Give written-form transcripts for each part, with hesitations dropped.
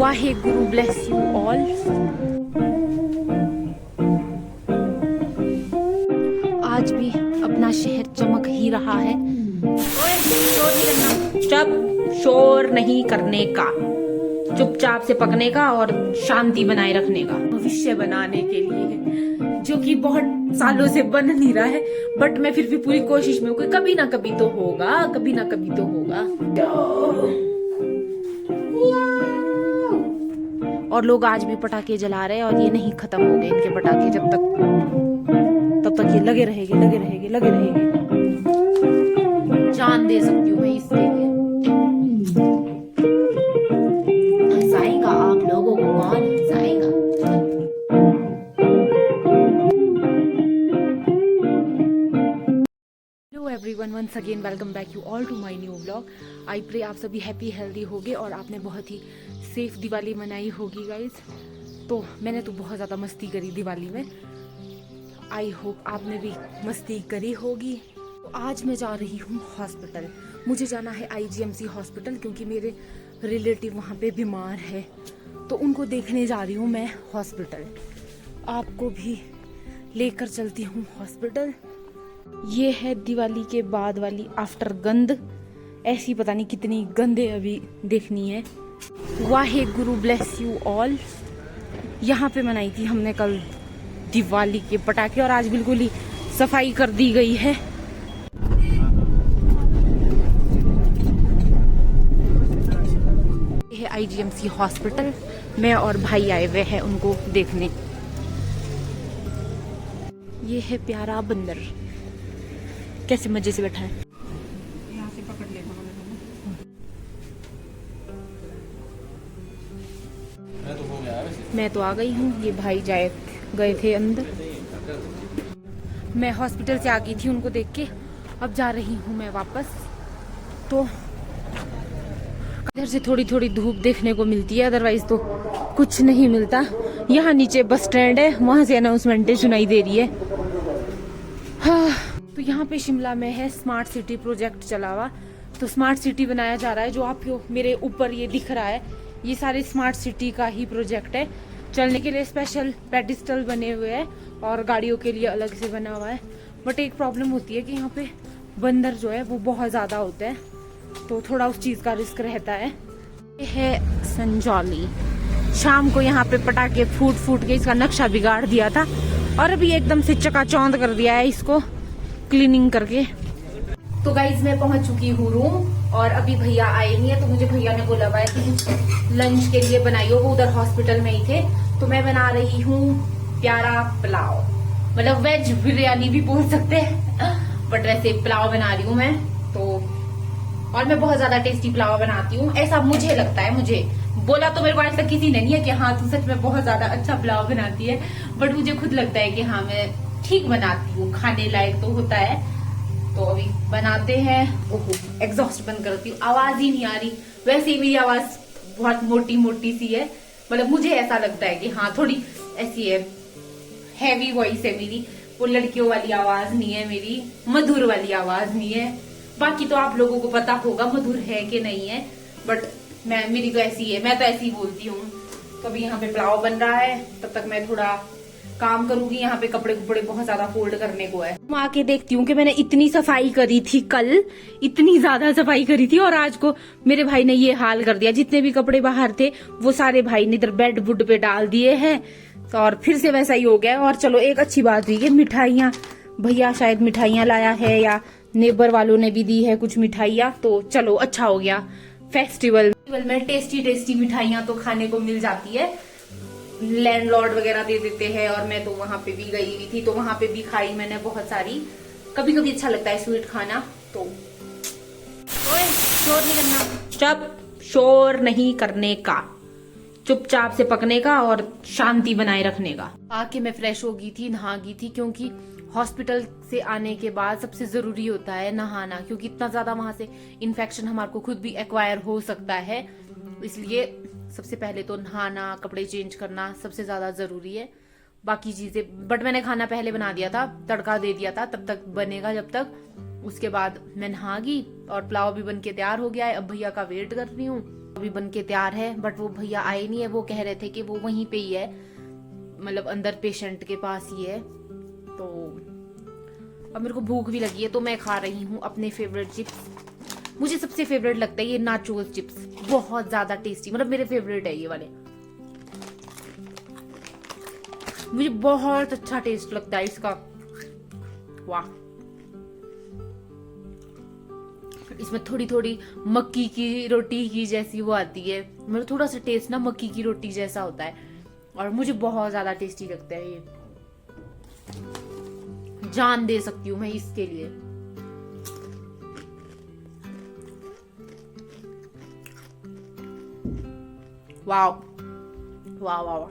Waheguru bless you all. आज भी अपना शहर चमक ही रहा है। ओए, शोर नहीं करना। चुप, शोर नहीं करने का, चुपचाप से पकने का और शांति बनाए रखने का। भविष्य बनाने के लिए जो कि बहुत सालों से बन नहीं रहा है, बट मैं फिर भी पूरी कोशिश में हूँ कि कभी ना कभी तो होगा, कभी ना कभी तो होगा। और लोग आज भी पटाखे जला रहे हैं और ये नहीं खत्म हो गए इनके पटाखे। तब तक ये लगे रहेंगे, लगे रहेंगे, लगे रहेंगे। जान दे सकती हूँ मैं इसके लिए। हंसाएगा आप लोगों को कौन हंसाएगा? Hello everyone, once again welcome back you all to my new vlog. I pray आप सभी हैप्पी हेल्दी होगे और आपने बहुत ही सेफ दिवाली मनाई होगी गाइज। तो मैंने तो बहुत ज़्यादा मस्ती करी दिवाली में। आई होप आपने भी मस्ती करी होगी। तो आज मैं जा रही हूँ हॉस्पिटल। मुझे जाना है IGMC हॉस्पिटल क्योंकि मेरे रिलेटिव वहाँ पे बीमार है, तो उनको देखने जा रही हूँ मैं हॉस्पिटल। आपको भी लेकर चलती हूँ हॉस्पिटल। ये है दिवाली के बाद वाली आफ्टर गंद। ऐसी पता नहीं कितनी गंदे अभी देखनी है। Waheguru bless you all. यहाँ पे मनाई थी हमने कल दिवाली के पटाखे और आज बिल्कुल ही सफाई कर दी गई है। ये है IGMC हॉस्पिटल। मैं और भाई आए हुए हैं उनको देखने। ये है प्यारा बंदर, कैसे मजे से बैठा है। यहाँ से पकड़ लेगा मैं तो आ गई हूँ। ये भाई गए थे अंदर। मैं हॉस्पिटल से आ गई थी उनको देख के। अब जा रही हूँ मैं वापस। तो इधर से थोड़ी थोड़ी धूप देखने को मिलती है, अदरवाइज तो कुछ नहीं मिलता। यहाँ नीचे बस स्टैंड है, वहां से अनाउंसमेंटें सुनाई दे रही है। हाँ, तो यहाँ पे शिमला में है स्मार्ट सिटी प्रोजेक्ट चला हुआ। तो स्मार्ट सिटी बनाया जा रहा है। जो आपको मेरे ऊपर ये दिख रहा है, ये सारे स्मार्ट सिटी का ही प्रोजेक्ट है। चलने के लिए स्पेशल पेडिस्टल बने हुए हैं और गाड़ियों के लिए अलग से बना हुआ है। बट एक प्रॉब्लम होती है कि यहाँ पे बंदर जो है वो बहुत ज़्यादा होते हैं, तो थोड़ा उस चीज़ का रिस्क रहता है। ये है संजौली। शाम को यहाँ पे पटाखे फूट के इसका नक्शा बिगाड़ दिया था और अभी एकदम से चकाचौंध कर दिया है इसको क्लीनिंग करके। तो गाइज मैं पहुंच चुकी हूँ रूम और अभी भैया आए नहीं है, तो मुझे भैया ने बोला हुआ है कि लंच के लिए बनाइयो। वो उधर हॉस्पिटल में ही थे। तो मैं बना रही हूँ प्यारा पुलाव, मतलब वेज बिरयानी भी बोल सकते हैं, बट वैसे पुलाव बना रही हूँ मैं। तो और मैं बहुत ज्यादा टेस्टी पुलाव बनाती हूँ, ऐसा मुझे लगता है। मुझे बोला तो मेरे को आज तक किसी ने नहीं है कि हाँ तू सच में बहुत ज्यादा अच्छा पुलाव बनाती है, बट मुझे खुद लगता है कि हाँ मैं ठीक बनाती हूँ, खाने लायक तो होता है। तो अभी बनाते हैं। ओहो, एग्जॉस्ट बंद करती हूँ, आवाज ही नहीं आ रही। वैसे ही मेरी आवाज बहुत मोटी मोटी सी है, मतलब मुझे ऐसा लगता है कि हाँ थोड़ी ऐसी है, हैवी वॉइस है मेरी। वो लड़कियों वाली आवाज नहीं है मेरी, मधुर वाली आवाज नहीं है। बाकी तो आप लोगों को पता होगा मधुर है कि नहीं है, बट मेरी तो ऐसी है, मैं तो ऐसी ही बोलती हूँ। तो अभी यहाँ पे पुलाव बन रहा है, तब तक मैं थोड़ा काम करूंगी। यहाँ पे कपड़े बहुत ज्यादा फोल्ड करने को है। मैं आके देखती हूँ कि मैंने इतनी सफाई करी थी कल, इतनी ज्यादा सफाई करी थी, और आज को मेरे भाई ने ये हाल कर दिया। जितने भी कपड़े बाहर थे वो सारे भाई ने इधर बेड वुड पे डाल दिए हैं, तो और फिर से वैसा ही हो गया। और चलो एक अच्छी बात हुई कि मिठाइयाँ, भैया शायद मिठाइयाँ लाया है या नेबर वालों ने भी दी है कुछ मिठाइयाँ, तो चलो अच्छा हो गया। फेस्टिवल में टेस्टी टेस्टी मिठाइयाँ तो खाने को मिल जाती है। लैंडलॉर्ड वगैरह दे देते हैं, और मैं तो वहां पे भी गई हुई थी, तो वहां पे भी खाई मैंने बहुत सारी। कभी कभी अच्छा लगता है स्वीट खाना। तो ओए, शोर नहीं करना। चुप, शोर नहीं करने का, चुपचाप से पकने का और शांति बनाए रखने का। आके मैं फ्रेश हो गई थी, नहा गई थी, क्योंकि हॉस्पिटल से आने के बाद सबसे जरूरी होता है नहाना, क्योंकि इतना ज्यादा वहां से इन्फेक्शन हमारे को खुद भी एक्वायर हो सकता है। इसलिए सबसे पहले तो नहाना, कपड़े चेंज करना सबसे ज्यादा जरूरी है। बाकी चीजें, बट मैंने खाना पहले बना दिया था, तड़का दे दिया था, तब तक बनेगा जब तक। उसके बाद मैं नहा गई और पुलाव भी बन के तैयार हो गया है। अब भैया का वेट कर रही हूँ। अभी बन के तैयार है, बट वो भैया आए नहीं है। वो कह रहे थे कि वो वहीं पे ही है, मतलब अंदर पेशेंट के पास ही है। तो अब मेरे को भूख भी लगी है, तो मैं खा रही हूँ अपने फेवरेट चिप्स। मुझे सबसे फेवरेट लगता है ये नाचोस चिप्स, बहुत ज्यादा टेस्टी, मतलब मेरे फेवरेट है ये वाले। मुझे बहुत अच्छा टेस्ट लगता है इसका। वाह, इसमें थोड़ी थोड़ी मक्की की रोटी की जैसी वो आती है, मतलब थोड़ा सा टेस्ट ना मक्की की रोटी जैसा होता है, और मुझे बहुत ज्यादा टेस्टी लगता है ये। जान दे सकती हूँ मैं इसके लिए। वाह वाह वाह वाह।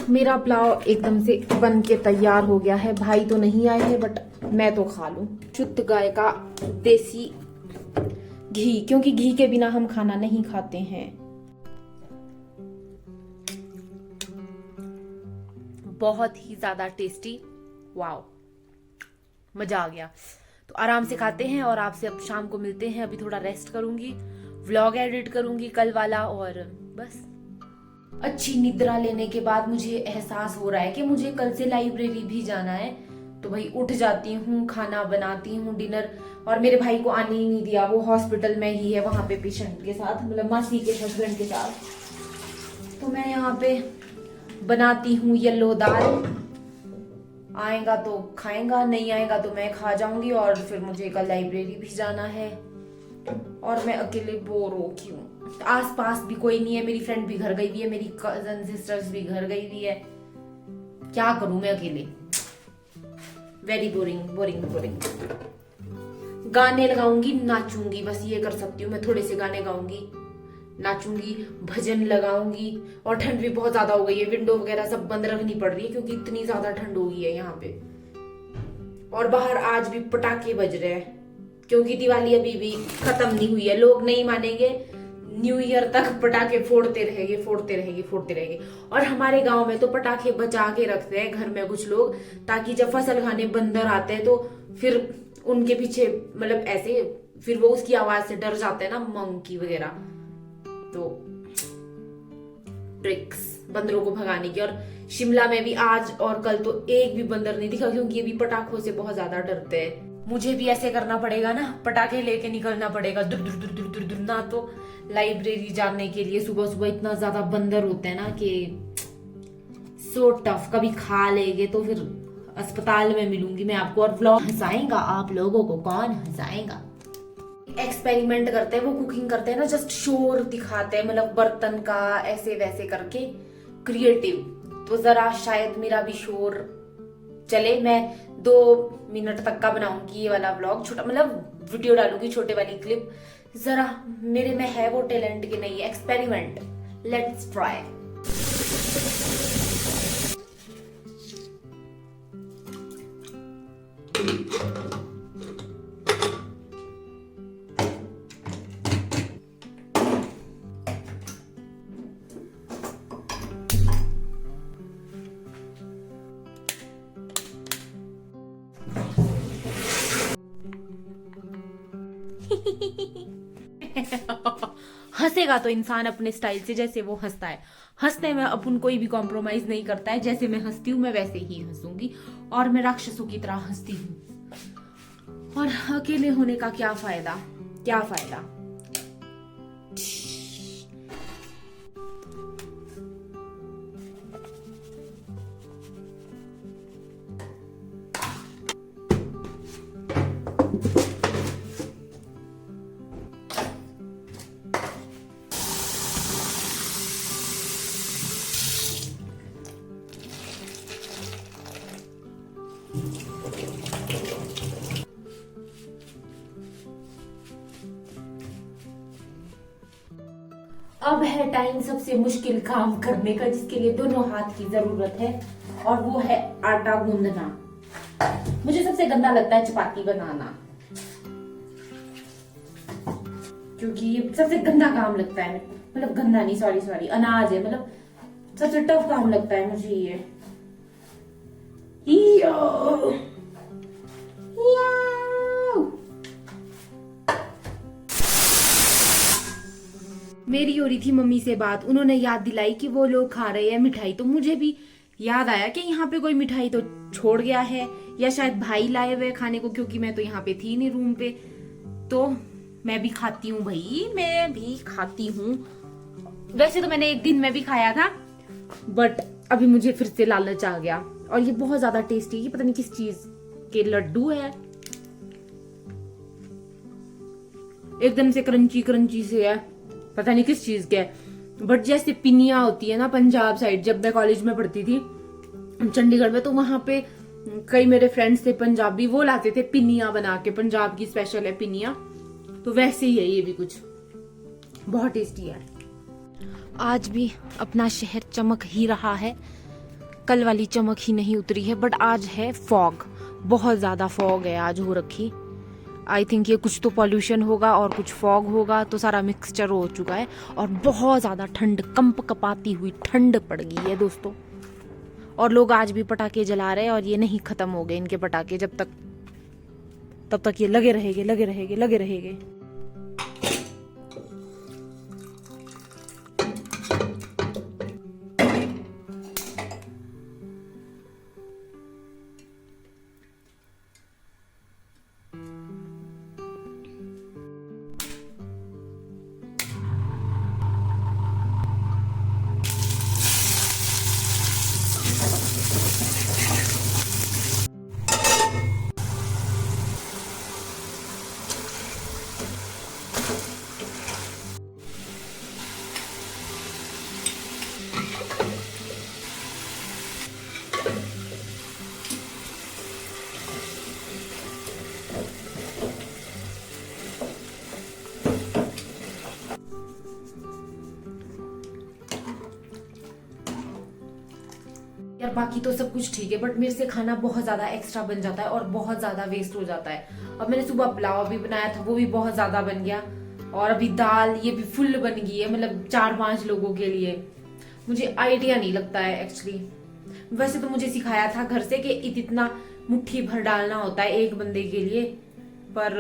मेरा पुलाव एकदम से बन के तैयार हो गया है। भाई तो नहीं आए हैं, बट मैं तो खा लूं। शुद्ध गाय का देसी घी, क्योंकि घी के बिना हम खाना नहीं खाते हैं। बहुत ही ज्यादा टेस्टी, वाओ, मजा आ गया। तो आराम से खाते हैं और आपसे अब शाम को मिलते हैं। अभी थोड़ा रेस्ट करूंगी, व्लॉग एडिट करूंगी कल वाला, और बस। अच्छी निद्रा लेने के बाद मुझे एहसास हो रहा है कि मुझे कल से लाइब्रेरी भी जाना है। तो भाई उठ जाती हूँ, खाना बनाती हूँ, डिनर। और मेरे भाई को आने ही नहीं दिया, वो हॉस्पिटल में ही है, वहां पे पेशेंट के साथ, मतलब मासी के हस्बैंड के साथ। तो मैं यहाँ पे बनाती हूँ येलो दाल। आएगा तो खाएगा, नहीं आएगा तो मैं खा जाऊंगी। और फिर मुझे कल लाइब्रेरी भी जाना है, और मैं अकेले बोर हो क्यों। आस पास भी कोई नहीं है, मेरी फ्रेंड भी घर गई हुई है, मेरी कजन सिस्टर्स भी घर गई हुई है। क्या करूं मैं अकेले, वेरी बोरिंग बोरिंग बोरिंग। गाने लगाऊंगी, नाचूंगी, बस ये कर सकती हूँ मैं। थोड़े से गाने गाऊंगी, नाचूंगी, भजन लगाऊंगी। और ठंड भी बहुत ज्यादा हो गई है, विंडो वगैरह सब बंद रखनी पड़ रही है, क्योंकि इतनी ज्यादा ठंड हो गई है यहाँ पे। और बाहर आज भी पटाखे बज रहे हैं, क्योंकि दिवाली अभी भी खत्म नहीं हुई है। लोग नहीं मानेंगे, न्यू ईयर तक पटाखे फोड़ते रहेंगे, फोड़ते रहेंगे, फोड़ते रहेंगे। और हमारे गांव में तो पटाखे बचा के रखते हैं घर में कुछ लोग, ताकि जब फसल खाने बंदर आते हैं तो फिर उनके पीछे, मतलब ऐसे, फिर वो उसकी आवाज से डर जाते हैं ना, मंकी वगैरह। तो ट्रिक्स बंदरों को भगाने की। और शिमला में भी आज और कल तो एक भी बंदर नहीं दिखा, क्योंकि ये भी पटाखों से बहुत ज्यादा डरते हैं। मुझे भी ऐसे करना पड़ेगा ना, पटाखे लेके निकलना पड़ेगा दुर दुर दुर दुर दुर दुर, ना तो लाइब्रेरी जाने के लिए सुबह सुबह इतना ज्यादा बंदर होते हैं ना कि सो टफ। कभी खा लेंगे तो फिर अस्पताल में मिलूंगी मैं आपको। और व्लॉग हंसाएगा आप लोगों को, कौन हंसाएगा। एक्सपेरिमेंट करते हैं, वो कुकिंग करते हैं ना, जस्ट शोर दिखाते हैं, मतलब बर्तन का ऐसे वैसे करके, क्रिएटिव। तो जरा शायद मेरा भी शोर चले। मैं 2 मिनट तक का बनाऊंगी ये वाला व्लॉग, छोटा, मतलब वीडियो डालूंगी, छोटे वाली क्लिप। जरा मेरे में है वो टैलेंट कि नहीं, एक्सपेरिमेंट, लेट्स ट्राई। हंसेगा तो इंसान अपने स्टाइल से, जैसे वो हंसता है। हंसने में अपन कोई भी कॉम्प्रोमाइज नहीं करता है। जैसे मैं हंसती हूँ मैं वैसे ही हंसूंगी, और मैं राक्षसों की तरह हंसती हूँ। और अकेले होने का क्या फायदा, क्या फायदा। अब है टाइम सबसे मुश्किल काम करने का, जिसके लिए दोनों हाथ की जरूरत है, और वो है आटा गूंदना। मुझे सबसे गंदा लगता है चपाती बनाना, क्योंकि ये सबसे गंदा काम लगता है। मतलब गंदा नहीं, सॉरी सॉरी, अनाज है, मतलब सबसे टफ काम लगता है मुझे ये। मेरी हो रही थी मम्मी से बात, उन्होंने याद दिलाई कि वो लोग खा रहे हैं मिठाई, तो मुझे भी याद आया कि यहाँ पे कोई मिठाई तो छोड़ गया है, या शायद भाई लाए हुए खाने को, क्योंकि मैं तो यहाँ पे थी नहीं रूम पे। तो मैं भी खाती हूँ भाई, मैं भी खाती हूँ। वैसे तो मैंने एक दिन में भी खाया था, बट अभी मुझे फिर से लालच आ गया। और ये बहुत ज्यादा टेस्टी, ये पता नहीं किस चीज के लड्डू है, एकदम से क्रंची क्रंची से है, पता नहीं किस चीज के है। बट जैसे पिनिया होती है ना पंजाब साइड, जब मैं कॉलेज में पढ़ती थी चंडीगढ़ में, तो वहां पे कई मेरे फ्रेंड्स थे पंजाबी, वो लाते थे पिनिया बना के, पंजाब की स्पेशल है पिनिया। तो वैसे ही है ये भी, कुछ बहुत टेस्टी है। आज भी अपना शहर चमक ही रहा है, कल वाली चमक ही नहीं उतरी है। बट आज है फॉग, बहुत ज्यादा फॉग है आज हो रखी। आई थिंक ये कुछ तो पॉल्यूशन होगा और कुछ फॉग होगा, तो सारा मिक्सचर हो चुका है। और बहुत ज्यादा ठंड, कंप कपाती हुई ठंड पड़ गई है दोस्तों। और लोग आज भी पटाखे जला रहे हैं, और ये नहीं खत्म हो गए इनके पटाखे, तब तक ये लगे रहेंगे, लगे रहेंगे, लगे रहेंगे। यार बाकी तो सब कुछ ठीक है, बट मेरे से खाना बहुत ज्यादा एक्स्ट्रा बन जाता है और बहुत ज्यादा वेस्ट हो जाता है। अब मैंने सुबह पुलाव भी बनाया था, वो भी बहुत ज्यादा बन गया, और अभी दाल ये भी फुल बन गई है, मतलब 4-5 लोगों के लिए। मुझे आइडिया नहीं लगता है एक्चुअली। वैसे तो मुझे सिखाया था घर से कि इतना मुट्ठी भर डालना होता है एक बंदे के लिए, पर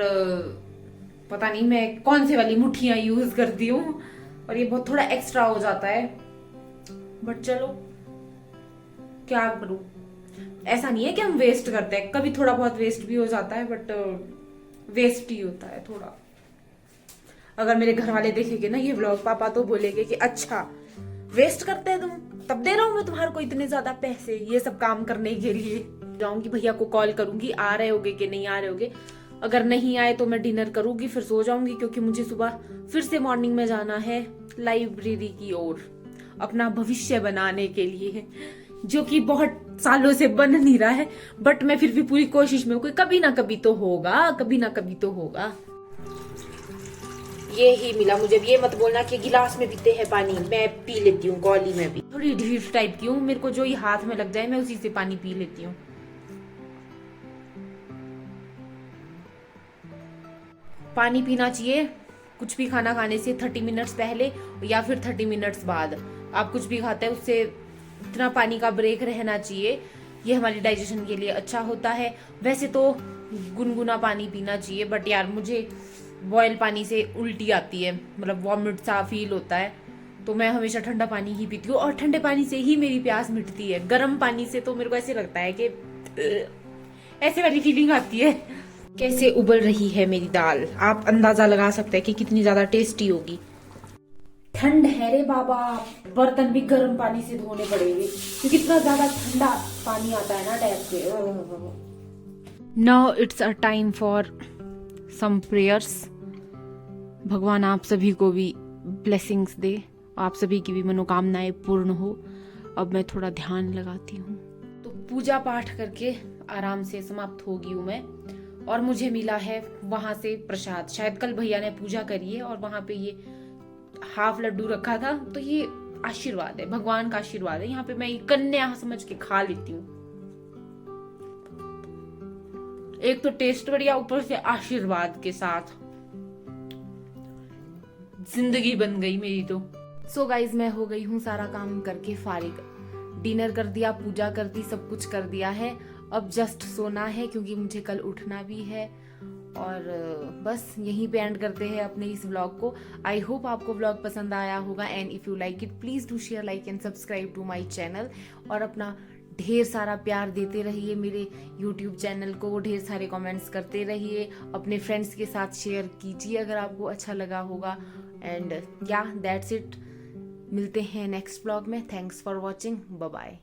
पता नहीं मैं कौन से वाली मुट्ठियां यूज करती हूँ, और ये बहुत थोड़ा एक्स्ट्रा हो जाता है। बट चलो क्या करूं, ऐसा नहीं है कि हम वेस्ट करते हैं, कभी थोड़ा बहुत वेस्ट भी हो जाता है, बट वेस्ट ही होता है थोड़ा। अगर मेरे घर वाले देखेंगे ना ये व्लॉग, पापा तो बोलेंगे कि अच्छा वेस्ट करते हैं तुम, तब दे रहा हूं मैं तुम्हारे को इतने ज्यादा पैसे ये सब काम करने के लिए। जाऊंगी भैया को कॉल करूंगी, आ रहे होगे कि नहीं आ रहे होगे। अगर नहीं आए तो मैं डिनर करूंगी, फिर सो जाऊंगी, क्योंकि मुझे सुबह फिर से मॉर्निंग में जाना है लाइब्रेरी की ओर, अपना भविष्य बनाने के लिए, जो कि बहुत सालों से बन नहीं रहा है। बट मैं फिर भी पूरी कोशिश में हूँ, कभी ना कभी तो होगा, कभी ना कभी तो होगा। ये ही मिला मुझे, ये मत बोलना कि गिलास में पीते हैं पानी, मैं पी लेती हूँ कॉली में भी, थोड़ी ढीठ टाइप की हूँ, मेरे को जो ही हाथ में लग जाए मैं उसी से पानी पी लेती हूँ। पानी पीना चाहिए कुछ भी खाना खाने से 30 मिनट्स पहले या फिर 30 मिनट्स बाद। आप कुछ भी खाते हैं उससे इतना पानी का ब्रेक रहना चाहिए, ये हमारी डाइजेशन के लिए अच्छा होता है। वैसे तो गुनगुना पानी पीना चाहिए, बट यार मुझे बॉयल पानी से उल्टी आती है, मतलब वॉमिट सा फील होता है, तो मैं हमेशा ठंडा पानी ही पीती हूँ, और ठंडे पानी से ही मेरी प्यास मिटती है। गर्म पानी से तो मेरे को ऐसे लगता है कि ऐसे वाली फीलिंग आती है। कैसे उबल रही है मेरी दाल, आप अंदाजा लगा सकते हैं कि कितनी ज्यादा टेस्टी होगी। ठंड है रे बाबा, बर्तन भी गर्म पानी से धोने पड़ेंगे, क्योंकि इतना ज्यादा ठंडा पानी आता है ना टैप से। Now it's a time for some prayers. भगवान आप सभी को भी ब्लेसिंग्स दे, आप सभी की भी मनोकामनाएं पूर्ण हो। अब मैं थोड़ा ध्यान लगाती हूँ। तो पूजा पाठ करके आराम से समाप्त होगी हूँ मैं, और मुझे मिला है वहां से प्रसाद। शायद कल भैया ने पूजा करी है और वहां पे ये हाफ लड्डू रखा था, तो ये आशीर्वाद है, भगवान का आशीर्वाद है। यहाँ पे मैं कन्या समझ के खा लेती हूँ। एक तो टेस्ट बढ़िया, ऊपर से आशीर्वाद के साथ जिंदगी बन गई मेरी तो। सो गाइज मैं हो गई हूँ सारा काम करके फारिग, डिनर कर दिया, पूजा कर दी, सब कुछ कर दिया है। अब जस्ट सोना है, क्योंकि मुझे कल उठना भी है। और बस यहीं पे एंड करते हैं अपने इस व्लॉग को। आई होप आपको व्लॉग पसंद आया होगा, and if you like it please do share, like and subscribe to my channel. और अपना ढेर सारा प्यार देते रहिए मेरे यूट्यूब चैनल को, ढेर सारे कमेंट्स करते रहिए, अपने फ्रेंड्स के साथ शेयर कीजिए अगर आपको अच्छा लगा होगा। एंड या दैट्स इट, मिलते हैं नेक्स्ट व्लॉग में। Thanks for watching, bye bye.